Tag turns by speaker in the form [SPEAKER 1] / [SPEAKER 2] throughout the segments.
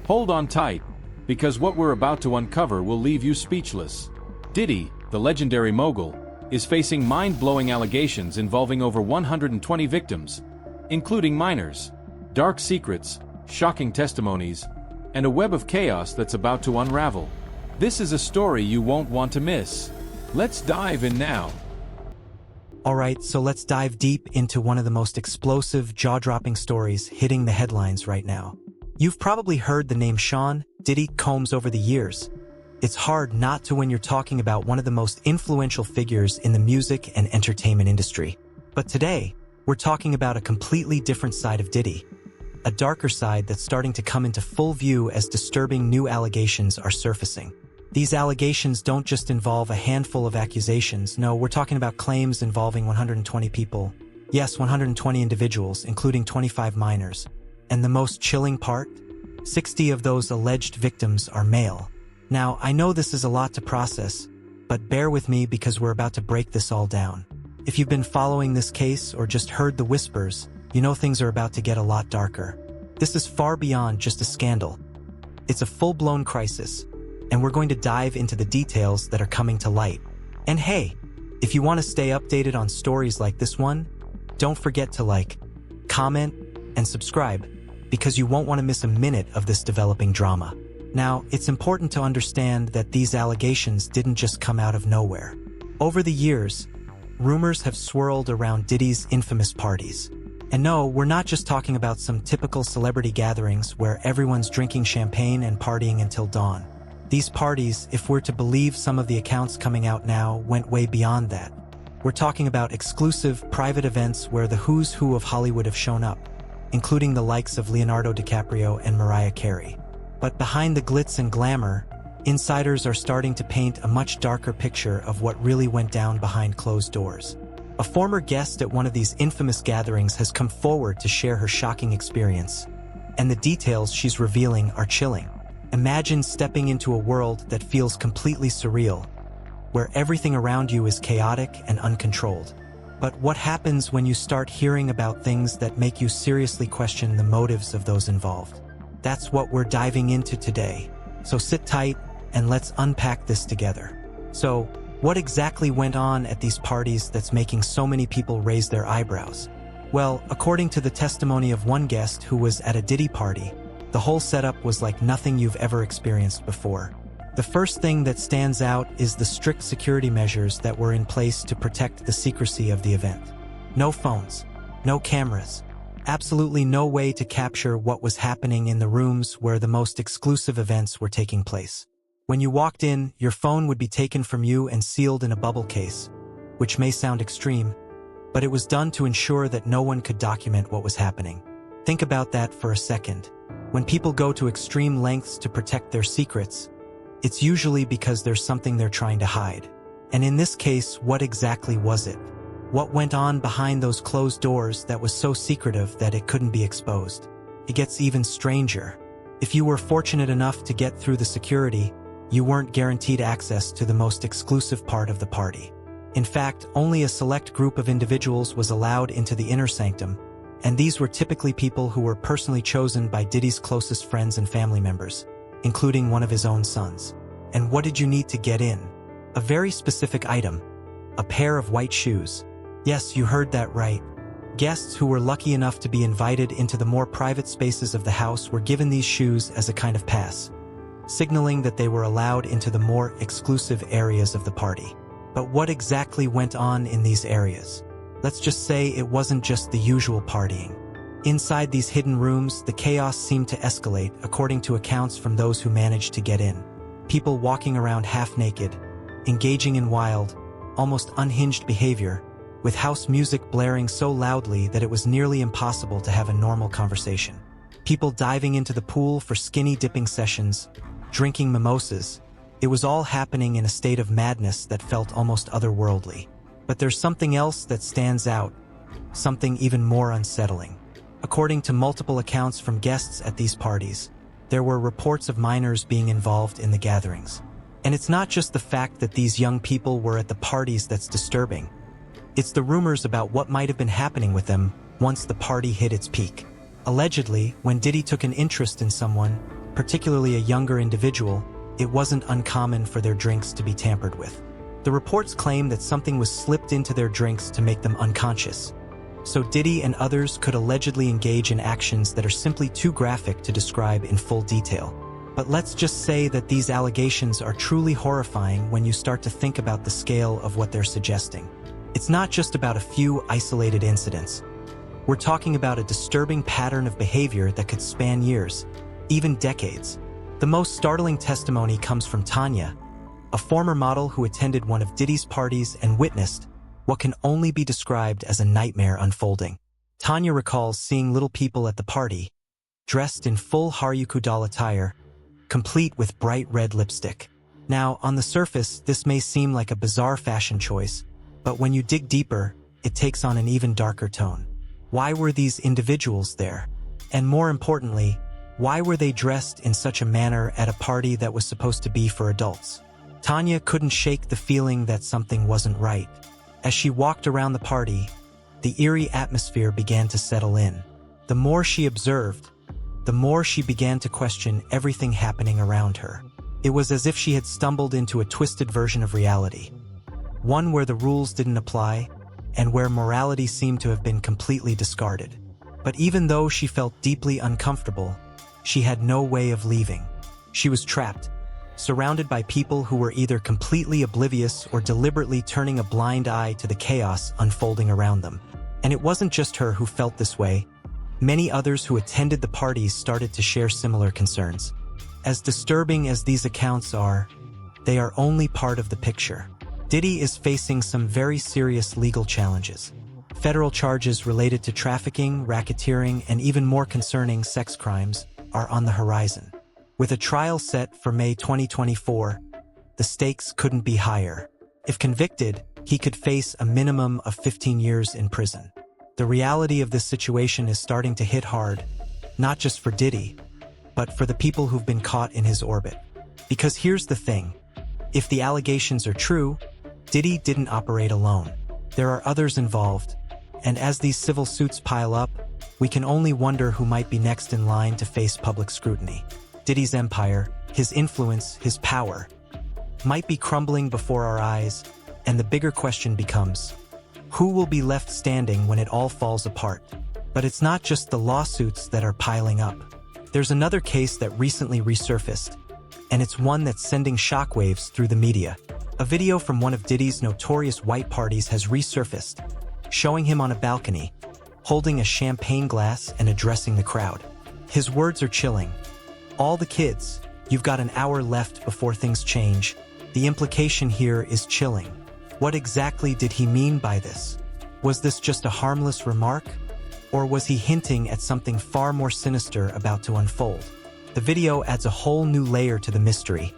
[SPEAKER 1] Hold on tight, because what we're about to uncover will leave you speechless. Diddy, the legendary mogul, is facing mind-blowing allegations involving over 120 victims, including minors, dark secrets, shocking testimonies, and a web of chaos that's about to unravel. This is a story you won't want to miss. Let's dive in now.
[SPEAKER 2] Alright, so let's dive deep into one of the most explosive, jaw-dropping stories hitting the headlines right now. You've probably heard the name Sean Diddy Combs over the years. It's hard not to when you're talking about one of the most influential figures in the music and entertainment industry. But today, we're talking about a completely different side of Diddy. A darker side that's starting to come into full view as disturbing new allegations are surfacing. These allegations don't just involve a handful of accusations. No, we're talking about claims involving 120 people. Yes, 120 individuals, including 25 minors. And the most chilling part? 60 of those alleged victims are male. Now, I know this is a lot to process, but bear with me because we're about to break this all down. If you've been following this case or just heard the whispers, you know things are about to get a lot darker. This is far beyond just a scandal. It's a full-blown crisis, and we're going to dive into the details that are coming to light. And hey, if you want to stay updated on stories like this one, don't forget to like, comment, and subscribe, because you won't want to miss a minute of this developing drama. Now, it's important to understand that these allegations didn't just come out of nowhere. Over the years, rumors have swirled around Diddy's infamous parties. And no, we're not just talking about some typical celebrity gatherings where everyone's drinking champagne and partying until dawn. These parties, if we're to believe some of the accounts coming out now, went way beyond that. We're talking about exclusive, private events where the who's who of Hollywood have shown up, including the likes of Leonardo DiCaprio and Mariah Carey. But behind the glitz and glamour, insiders are starting to paint a much darker picture of what really went down behind closed doors. A former guest at one of these infamous gatherings has come forward to share her shocking experience, and the details she's revealing are chilling. Imagine stepping into a world that feels completely surreal, where everything around you is chaotic and uncontrolled. But what happens when you start hearing about things that make you seriously question the motives of those involved? That's what we're diving into today. So sit tight and let's unpack this together. So, what exactly went on at these parties that's making so many people raise their eyebrows? Well, according to the testimony of one guest who was at a Diddy party, the whole setup was like nothing you've ever experienced before. The first thing that stands out is the strict security measures that were in place to protect the secrecy of the event. No phones, no cameras, absolutely no way to capture what was happening in the rooms where the most exclusive events were taking place. When you walked in, your phone would be taken from you and sealed in a bubble case, which may sound extreme, but it was done to ensure that no one could document what was happening. Think about that for a second. When people go to extreme lengths to protect their secrets, it's usually because there's something they're trying to hide. And in this case, what exactly was it? What went on behind those closed doors that was so secretive that it couldn't be exposed? It gets even stranger. If you were fortunate enough to get through the security, you weren't guaranteed access to the most exclusive part of the party. In fact, only a select group of individuals was allowed into the inner sanctum, and these were typically people who were personally chosen by Diddy's closest friends and family members, including one of his own sons. And what did you need to get in? A very specific item, a pair of white shoes. Yes, you heard that right. Guests who were lucky enough to be invited into the more private spaces of the house were given these shoes as a kind of pass, signaling that they were allowed into the more exclusive areas of the party. But what exactly went on in these areas? Let's just say it wasn't just the usual partying. Inside these hidden rooms, the chaos seemed to escalate, according to accounts from those who managed to get in. People walking around half-naked, engaging in wild, almost unhinged behavior, with house music blaring so loudly that it was nearly impossible to have a normal conversation. People diving into the pool for skinny dipping sessions, drinking mimosas. It was all happening in a state of madness that felt almost otherworldly. But there's something else that stands out, something even more unsettling. According to multiple accounts from guests at these parties, there were reports of minors being involved in the gatherings. And it's not just the fact that these young people were at the parties that's disturbing. It's the rumors about what might have been happening with them once the party hit its peak. Allegedly, when Diddy took an interest in someone, particularly a younger individual, it wasn't uncommon for their drinks to be tampered with. The reports claim that something was slipped into their drinks to make them unconscious. So Diddy and others could allegedly engage in actions that are simply too graphic to describe in full detail. But let's just say that these allegations are truly horrifying when you start to think about the scale of what they're suggesting. It's not just about a few isolated incidents. We're talking about a disturbing pattern of behavior that could span years, even decades. The most startling testimony comes from Tanya, a former model who attended one of Diddy's parties and witnessed what can only be described as a nightmare unfolding. Tanya recalls seeing little people at the party, dressed in full Harajuku doll attire, complete with bright red lipstick. Now, on the surface, this may seem like a bizarre fashion choice, but when you dig deeper, it takes on an even darker tone. Why were these individuals there? And more importantly, why were they dressed in such a manner at a party that was supposed to be for adults? Tanya couldn't shake the feeling that something wasn't right. As she walked around the party, the eerie atmosphere began to settle in. The more she observed, the more she began to question everything happening around her. It was as if she had stumbled into a twisted version of reality, one where the rules didn't apply and where morality seemed to have been completely discarded. But even though she felt deeply uncomfortable, she had no way of leaving. She was trapped, surrounded by people who were either completely oblivious or deliberately turning a blind eye to the chaos unfolding around them. And it wasn't just her who felt this way. Many others who attended the parties started to share similar concerns. As disturbing as these accounts are, they are only part of the picture. Diddy is facing some very serious legal challenges. Federal charges related to trafficking, racketeering, and even more concerning sex crimes are on the horizon. With a trial set for May 2024, the stakes couldn't be higher. If convicted, he could face a minimum of 15 years in prison. The reality of this situation is starting to hit hard, not just for Diddy, but for the people who've been caught in his orbit. Because here's the thing, if the allegations are true, Diddy didn't operate alone. There are others involved, and as these civil suits pile up, we can only wonder who might be next in line to face public scrutiny. Diddy's empire, his influence, his power, might be crumbling before our eyes, and the bigger question becomes, who will be left standing when it all falls apart? But it's not just the lawsuits that are piling up. There's another case that recently resurfaced, and it's one that's sending shockwaves through the media. A video from one of Diddy's notorious white parties has resurfaced, showing him on a balcony, holding a champagne glass and addressing the crowd. His words are chilling. All the kids, you've got an hour left before things change. The implication here is chilling. What exactly did he mean by this? Was this just a harmless remark? Or was he hinting at something far more sinister about to unfold? The video adds a whole new layer to the mystery,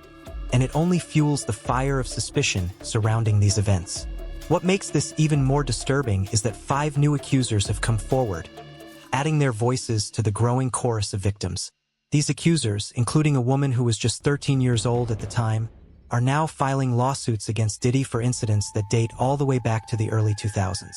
[SPEAKER 2] and it only fuels the fire of suspicion surrounding these events. What makes this even more disturbing is that 5 new accusers have come forward, adding their voices to the growing chorus of victims. These accusers, including a woman who was just 13 years old at the time, are now filing lawsuits against Diddy for incidents that date all the way back to the early 2000s.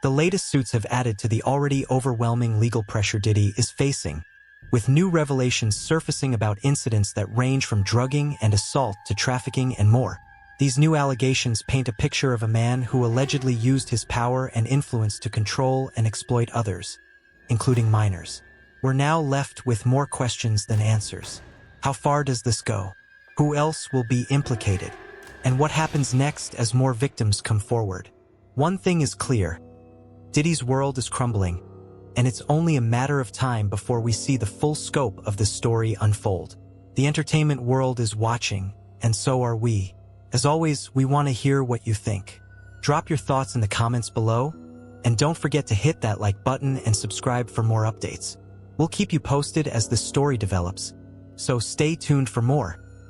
[SPEAKER 2] The latest suits have added to the already overwhelming legal pressure Diddy is facing, with new revelations surfacing about incidents that range from drugging and assault to trafficking and more. These new allegations paint a picture of a man who allegedly used his power and influence to control and exploit others, including minors. We're now left with more questions than answers. How far does this go? Who else will be implicated? And what happens next as more victims come forward? One thing is clear. Diddy's world is crumbling, and it's only a matter of time before we see the full scope of this story unfold. The entertainment world is watching, and so are we. As always, we want to hear what you think. Drop your thoughts in the comments below, and don't forget to hit that like button and subscribe for more updates. We'll keep you posted as this story develops, so stay tuned for more.